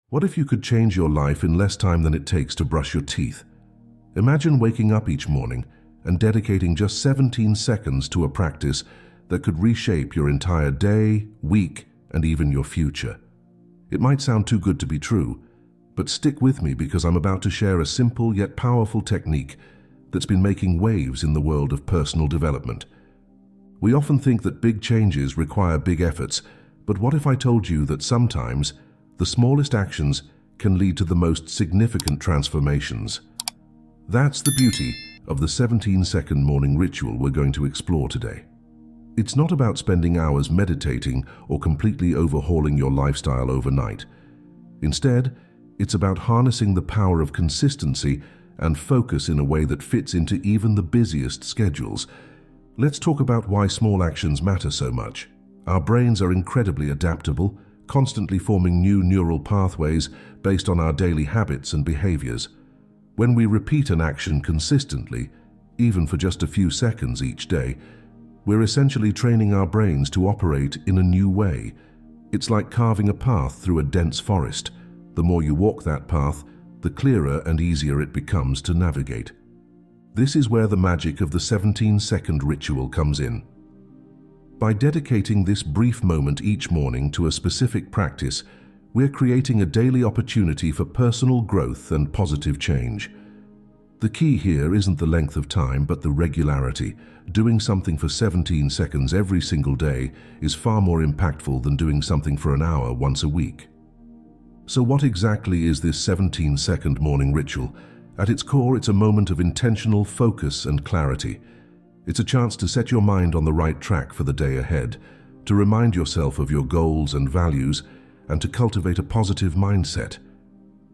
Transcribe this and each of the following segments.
What if you could change your life in less time than it takes to brush your teeth? Imagine waking up each morning and dedicating just 17 seconds to a practice that could reshape your entire day, week, and even your future. It might sound too good to be true, but stick with me because I'm about to share a simple yet powerful technique that's been making waves in the world of personal development. We often think that big changes require big efforts, but what if I told you that sometimes the smallest actions can lead to the most significant transformations? That's the beauty of the 17-second morning ritual we're going to explore today. It's not about spending hours meditating or completely overhauling your lifestyle overnight. Instead, it's about harnessing the power of consistency and focus in a way that fits into even the busiest schedules. Let's talk about why small actions matter so much. Our brains are incredibly adaptable, constantly forming new neural pathways based on our daily habits and behaviors. When we repeat an action consistently, even for just a few seconds each day, we're essentially training our brains to operate in a new way. It's like carving a path through a dense forest. The more you walk that path, the clearer and easier it becomes to navigate. This is where the magic of the 17-second ritual comes in. By dedicating this brief moment each morning to a specific practice, we're creating a daily opportunity for personal growth and positive change. The key here isn't the length of time, but the regularity. Doing something for 17 seconds every single day is far more impactful than doing something for an hour once a week. So what exactly is this 17-second morning ritual? At its core, it's a moment of intentional focus and clarity. It's a chance to set your mind on the right track for the day ahead, to remind yourself of your goals and values, and to cultivate a positive mindset.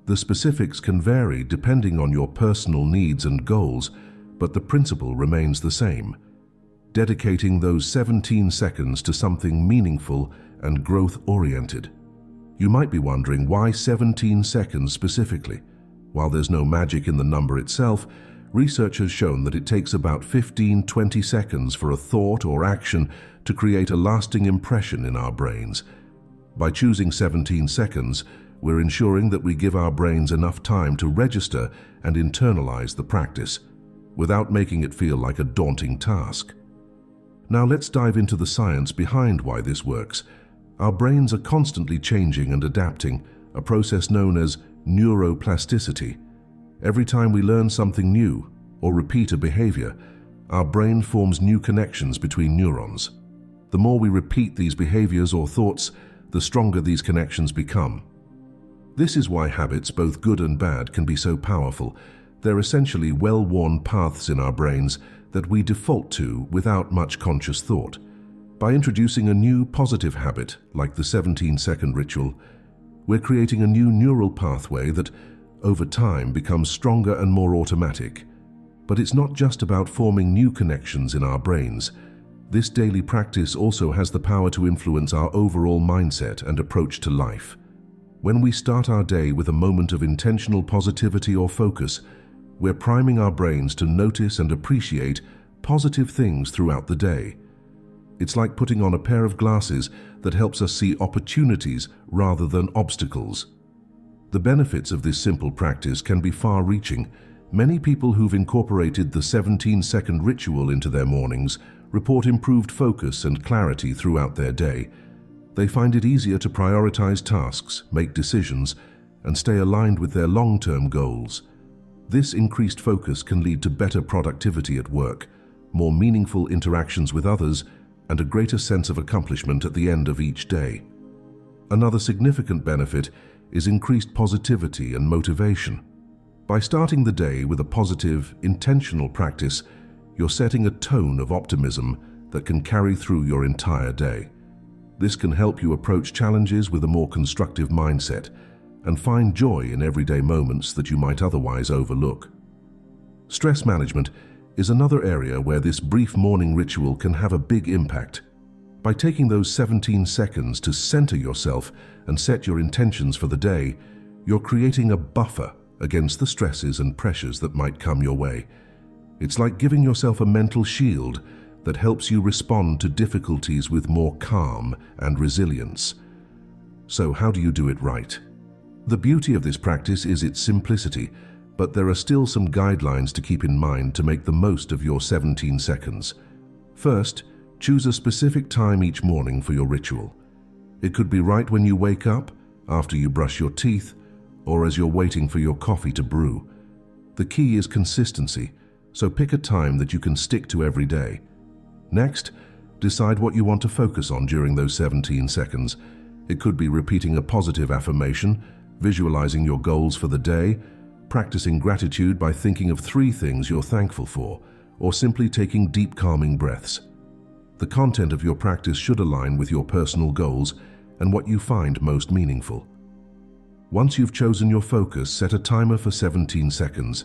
The specifics can vary depending on your personal needs and goals, but the principle remains the same. Dedicating those 17 seconds to something meaningful and growth-oriented. You might be wondering, why 17 seconds specifically? While there's no magic in the number itself, research has shown that it takes about 15-20 seconds for a thought or action to create a lasting impression in our brains. By choosing 17 seconds, we're ensuring that we give our brains enough time to register and internalize the practice, without making it feel like a daunting task. Now let's dive into the science behind why this works. Our brains are constantly changing and adapting, a process known as neuroplasticity. Every time we learn something new or repeat a behavior, our brain forms new connections between neurons. The more we repeat these behaviors or thoughts, the stronger these connections become. This is why habits, both good and bad, can be so powerful. They're essentially well-worn paths in our brains that we default to without much conscious thought. By introducing a new positive habit, like the 17-second ritual, we're creating a new neural pathway that, over time, becomes stronger and more automatic. But it's not just about forming new connections in our brains. This daily practice also has the power to influence our overall mindset and approach to life. When we start our day with a moment of intentional positivity or focus, we're priming our brains to notice and appreciate positive things throughout the day. It's like putting on a pair of glasses that helps us see opportunities rather than obstacles. The benefits of this simple practice can be far-reaching. Many people who've incorporated the 17-second ritual into their mornings report improved focus and clarity throughout their day. They find it easier to prioritize tasks, make decisions, and stay aligned with their long-term goals. This increased focus can lead to better productivity at work, more meaningful interactions with others, and a greater sense of accomplishment at the end of each day. Another significant benefit is increased positivity and motivation. By starting the day with a positive, intentional practice, you're setting a tone of optimism that can carry through your entire day. This can help you approach challenges with a more constructive mindset and find joy in everyday moments that you might otherwise overlook. Stress management is another area where this brief morning ritual can have a big impact. By taking those 17 seconds to center yourself and set your intentions for the day, you're creating a buffer against the stresses and pressures that might come your way. It's like giving yourself a mental shield that helps you respond to difficulties with more calm and resilience. So how do you do it right? The beauty of this practice is its simplicity, but there are still some guidelines to keep in mind to make the most of your 17 seconds. First, choose a specific time each morning for your ritual. It could be right when you wake up, after you brush your teeth, or as you're waiting for your coffee to brew. The key is consistency, so pick a time that you can stick to every day. Next, decide what you want to focus on during those 17 seconds. It could be repeating a positive affirmation, visualizing your goals for the day, practicing gratitude by thinking of 3 things you're thankful for, or simply taking deep calming breaths. The content of your practice should align with your personal goals and what you find most meaningful. Once you've chosen your focus, set a timer for 17 seconds.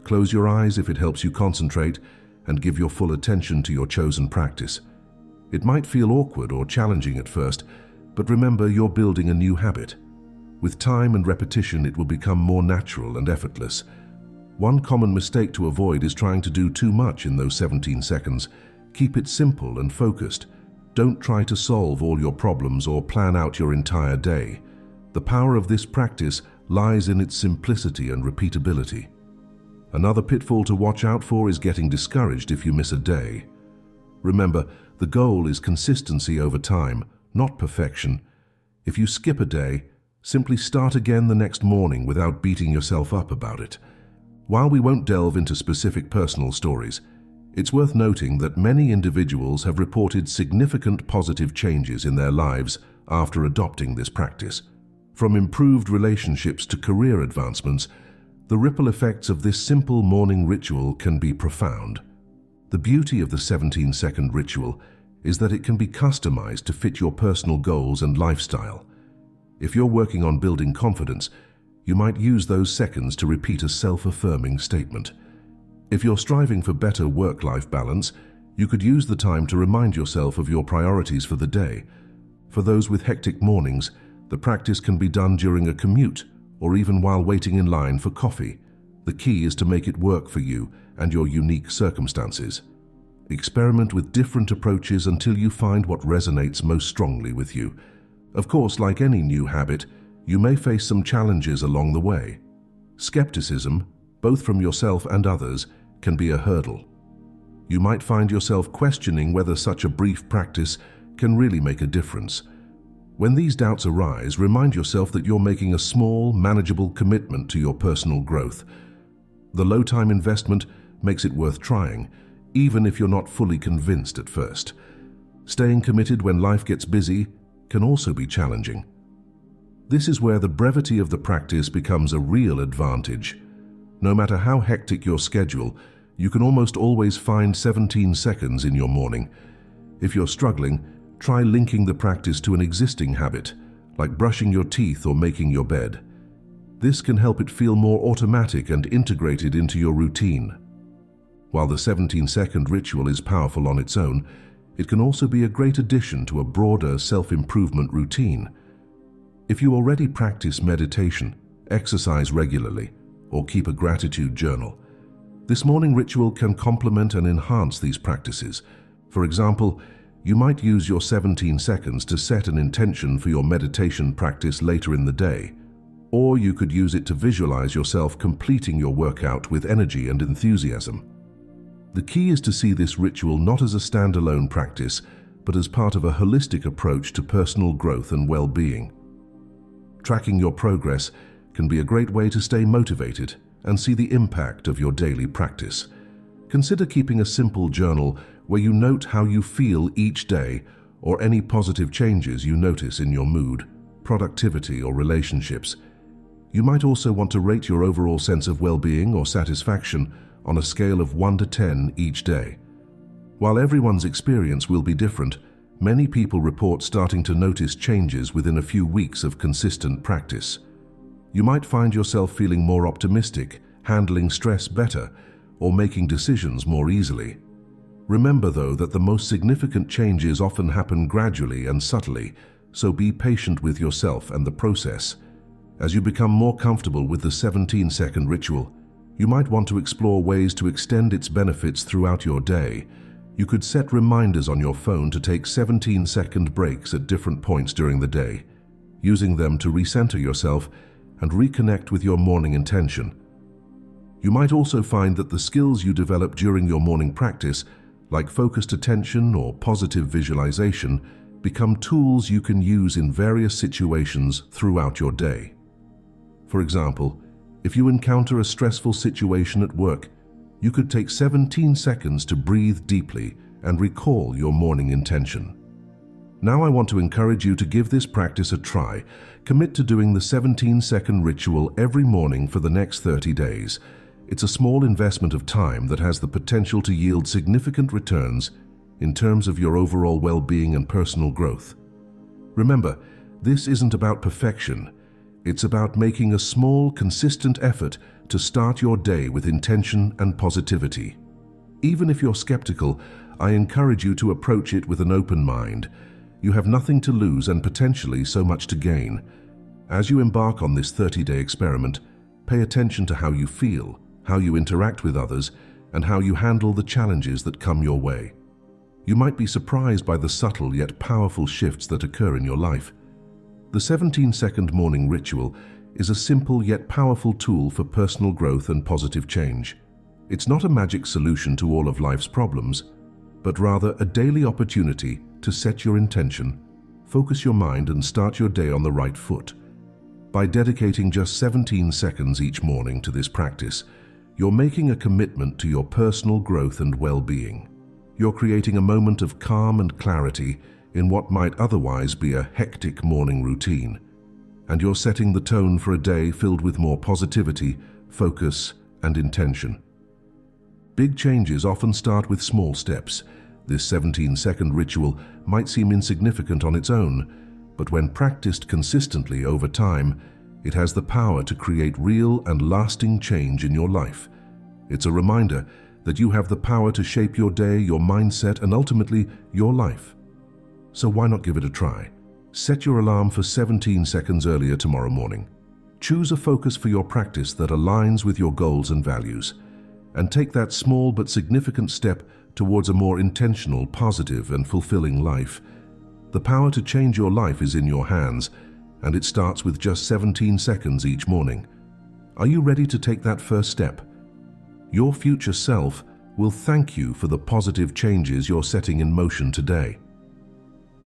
Close your eyes if it helps you concentrate, and give your full attention to your chosen practice. It might feel awkward or challenging at first, but remember, you're building a new habit. With time and repetition, it will become more natural and effortless. One common mistake to avoid is trying to do too much in those 17 seconds. Keep it simple and focused. Don't try to solve all your problems or plan out your entire day. The power of this practice lies in its simplicity and repeatability. Another pitfall to watch out for is getting discouraged if you miss a day. Remember, the goal is consistency over time, not perfection. If you skip a day, simply start again the next morning without beating yourself up about it. While we won't delve into specific personal stories, it's worth noting that many individuals have reported significant positive changes in their lives after adopting this practice. From improved relationships to career advancements, the ripple effects of this simple morning ritual can be profound. The beauty of the 17-second ritual is that it can be customized to fit your personal goals and lifestyle. If you're working on building confidence, you might use those seconds to repeat a self-affirming statement. If you're striving for better work-life balance, you could use the time to remind yourself of your priorities for the day. For those with hectic mornings, the practice can be done during a commute or even while waiting in line for coffee. The key is to make it work for you and your unique circumstances. Experiment with different approaches until you find what resonates most strongly with you. Of course, like any new habit, you may face some challenges along the way. Skepticism, both from yourself and others, can be a hurdle. You might find yourself questioning whether such a brief practice can really make a difference. When these doubts arise, remind yourself that you're making a small, manageable commitment to your personal growth. The low-time investment makes it worth trying, even if you're not fully convinced at first. Staying committed when life gets busy can also be challenging. This is where the brevity of the practice becomes a real advantage. No matter how hectic your schedule, you can almost always find 17 seconds in your morning. If you're struggling, try linking the practice to an existing habit, like brushing your teeth or making your bed. This can help it feel more automatic and integrated into your routine. While the 17-second ritual is powerful on its own, it can also be a great addition to a broader self-improvement routine. If you already practice meditation, exercise regularly, or keep a gratitude journal, this morning ritual can complement and enhance these practices. For example, you might use your 17 seconds to set an intention for your meditation practice later in the day, or you could use it to visualize yourself completing your workout with energy and enthusiasm. The key is to see this ritual not as a standalone practice, but as part of a holistic approach to personal growth and well-being. Tracking your progress can be a great way to stay motivated and see the impact of your daily practice. Consider keeping a simple journal where you note how you feel each day or any positive changes you notice in your mood, productivity, or relationships. You might also want to rate your overall sense of well-being or satisfaction on a scale of 1 to 10 each day. While everyone's experience will be different, many people report starting to notice changes within a few weeks of consistent practice. You might find yourself feeling more optimistic, handling stress better, or making decisions more easily. Remember, though, that the most significant changes often happen gradually and subtly, so be patient with yourself and the process. As you become more comfortable with the 17-second ritual, you might want to explore ways to extend its benefits throughout your day. You could set reminders on your phone to take 17-second breaks at different points during the day. Using them to recenter yourself and reconnect with your morning intention. You might also find that the skills you develop during your morning practice, like focused attention or positive visualization, become tools you can use in various situations throughout your day. For example, if you encounter a stressful situation at work, you could take 17 seconds to breathe deeply and recall your morning intention. Now I want to encourage you to give this practice a try. Commit to doing the 17-second ritual every morning for the next 30 days. It's a small investment of time that has the potential to yield significant returns in terms of your overall well-being and personal growth. Remember, this isn't about perfection. It's about making a small, consistent effort to start your day with intention and positivity. Even if you're skeptical, I encourage you to approach it with an open mind. You have nothing to lose and potentially so much to gain. As you embark on this 30-day experiment, pay attention to how you feel, how you interact with others, and how you handle the challenges that come your way. You might be surprised by the subtle yet powerful shifts that occur in your life. The 17-second morning ritual is a simple yet powerful tool for personal growth and positive change. It's not a magic solution to all of life's problems, but rather a daily opportunity to set your intention, focus your mind, and start your day on the right foot. By dedicating just 17 seconds each morning to this practice, you're making a commitment to your personal growth and well-being. You're creating a moment of calm and clarity in what might otherwise be a hectic morning routine. And you're setting the tone for a day filled with more positivity, focus, and intention. Big changes often start with small steps. This 17-second ritual might seem insignificant on its own, but when practiced consistently over time, it has the power to create real and lasting change in your life. It's a reminder that you have the power to shape your day, your mindset, and ultimately your life. So why not give it a try? Set your alarm for 17 seconds earlier tomorrow morning. Choose a focus for your practice that aligns with your goals and values, and take that small but significant step towards a more intentional, positive, and fulfilling life. The power to change your life is in your hands, and it starts with just 17 seconds each morning. Are you ready to take that first step? Your future self will thank you for the positive changes you're setting in motion today.